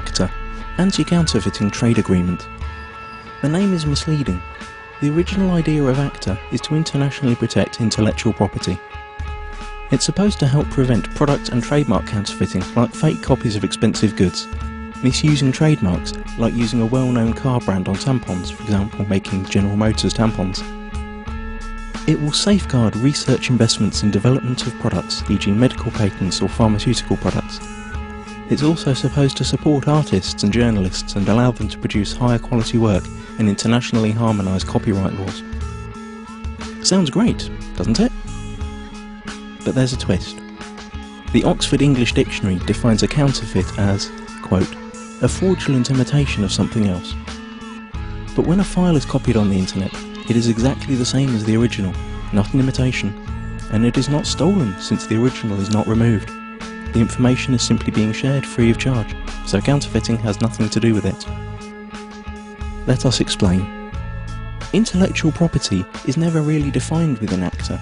ACTA, Anti-Counterfeiting Trade Agreement. The name is misleading. The original idea of ACTA is to internationally protect intellectual property. It's supposed to help prevent product and trademark counterfeiting, like fake copies of expensive goods, misusing trademarks, like using a well-known car brand on tampons, for example making General Motors tampons. It will safeguard research investments in development of products, e.g. medical patents or pharmaceutical products. It's also supposed to support artists and journalists and allow them to produce higher quality work and internationally harmonise copyright laws. Sounds great, doesn't it? But there's a twist. The Oxford English Dictionary defines a counterfeit as, quote, a fraudulent imitation of something else. But when a file is copied on the internet, it is exactly the same as the original, not an imitation, and it is not stolen since the original is not removed. The information is simply being shared free of charge, so counterfeiting has nothing to do with it. Let us explain. Intellectual property is never really defined within ACTA.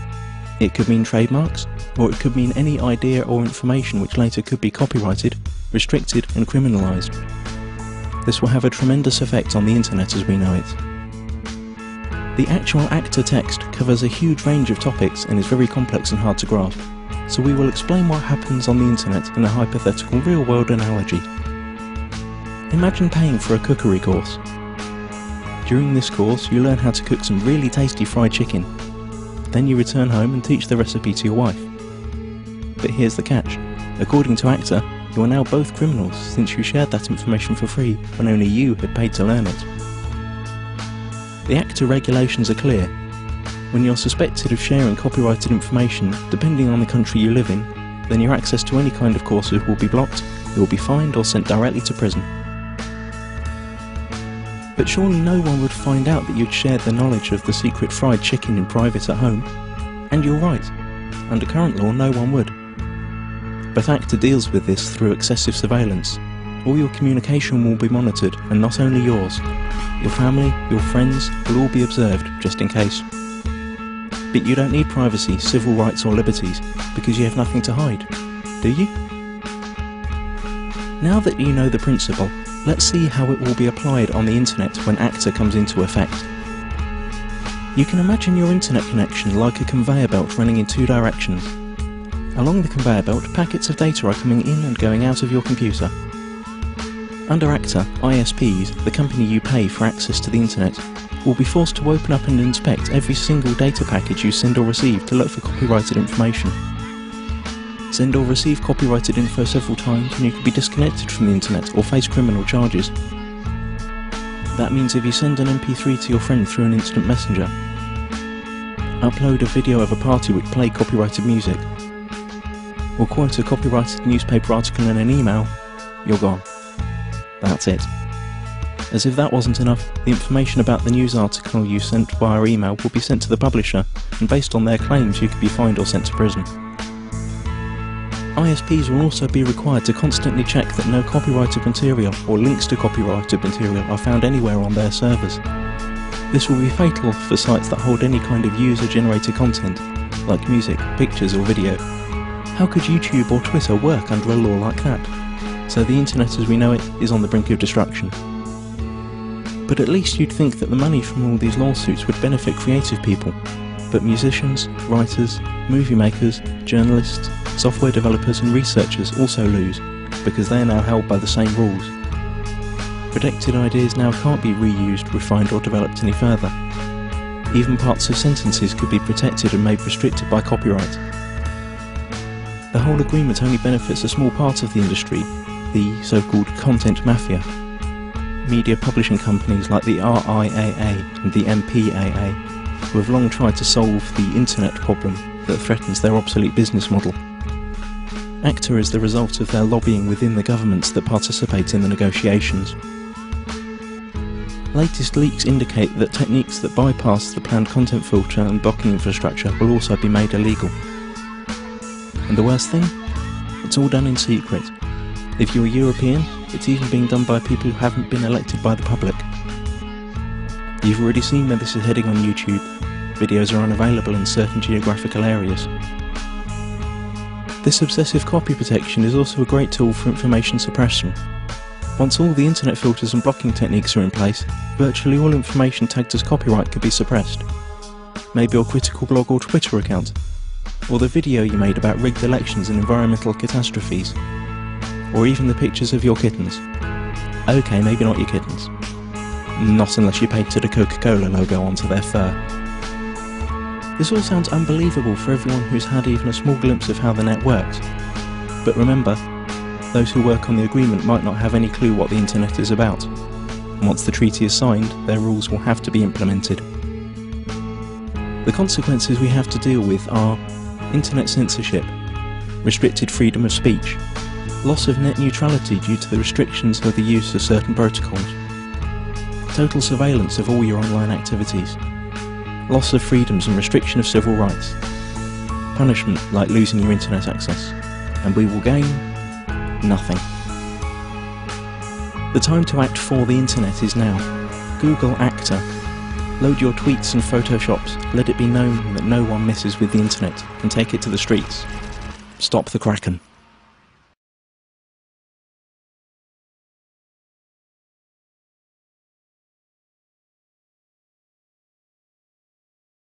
It could mean trademarks, or it could mean any idea or information which later could be copyrighted, restricted and criminalised. This will have a tremendous effect on the internet as we know it. The actual ACTA text covers a huge range of topics and is very complex and hard to grasp, so we will explain what happens on the internet in a hypothetical real-world analogy. Imagine paying for a cookery course. During this course you learn how to cook some really tasty fried chicken. Then you return home and teach the recipe to your wife. But here's the catch. According to ACTA, you are now both criminals since you shared that information for free when only you had paid to learn it. The ACTA regulations are clear. When you're suspected of sharing copyrighted information, depending on the country you live in, then your access to any kind of courses will be blocked, you will be fined or sent directly to prison. But surely no one would find out that you'd shared the knowledge of the secret fried chicken in private at home. And you're right. Under current law, no one would. But ACTA deals with this through excessive surveillance. All your communication will be monitored, and not only yours. Your family, your friends will all be observed, just in case. But you don't need privacy, civil rights or liberties, because you have nothing to hide, do you? Now that you know the principle, let's see how it will be applied on the internet when ACTA comes into effect. You can imagine your internet connection like a conveyor belt running in two directions. Along the conveyor belt, packets of data are coming in and going out of your computer. Under ACTA, ISPs, the company you pay for access to the internet, will be forced to open up and inspect every single data package you send or receive to look for copyrighted information. Send or receive copyrighted info several times and you could be disconnected from the internet or face criminal charges. That means if you send an MP3 to your friend through an instant messenger, upload a video of a party which played copyrighted music, or quote a copyrighted newspaper article in an email, you're gone. That's it. As if that wasn't enough, the information about the news article you sent via email will be sent to the publisher, and based on their claims you could be fined or sent to prison. ISPs will also be required to constantly check that no copyrighted material or links to copyrighted material are found anywhere on their servers. This will be fatal for sites that hold any kind of user-generated content, like music, pictures or video. How could YouTube or Twitter work under a law like that? So the internet as we know it is on the brink of destruction. But at least you'd think that the money from all these lawsuits would benefit creative people. But musicians, writers, movie makers, journalists, software developers and researchers also lose, because they are now held by the same rules. Protected ideas now can't be reused, refined or developed any further. Even parts of sentences could be protected and made restricted by copyright. The whole agreement only benefits a small part of the industry, the so-called content mafia. Media publishing companies like the RIAA and the MPAA, who have long tried to solve the internet problem that threatens their obsolete business model. ACTA is the result of their lobbying within the governments that participate in the negotiations. Latest leaks indicate that techniques that bypass the planned content filter and blocking infrastructure will also be made illegal. And the worst thing? It's all done in secret. If you're European, it's even being done by people who haven't been elected by the public. You've already seen where this is heading on YouTube. Videos are unavailable in certain geographical areas. This obsessive copy protection is also a great tool for information suppression. Once all the internet filters and blocking techniques are in place, virtually all information tagged as copyright could be suppressed. Maybe your critical blog or Twitter account, or the video you made about rigged elections and environmental catastrophes, or even the pictures of your kittens. Okay, maybe not your kittens. Not unless you painted a Coca-Cola logo onto their fur. This all sounds unbelievable for everyone who's had even a small glimpse of how the net works. But remember, those who work on the agreement might not have any clue what the internet is about. And once the treaty is signed, their rules will have to be implemented. The consequences we have to deal with are internet censorship, restricted freedom of speech, loss of net neutrality due to the restrictions of the use of certain protocols, total surveillance of all your online activities, loss of freedoms and restriction of civil rights, punishment like losing your internet access, and we will gain nothing. The time to act for the internet is now. Google ACTA. Load your tweets and photoshops, let it be known that no one messes with the internet, and take it to the streets. Stop the Kraken.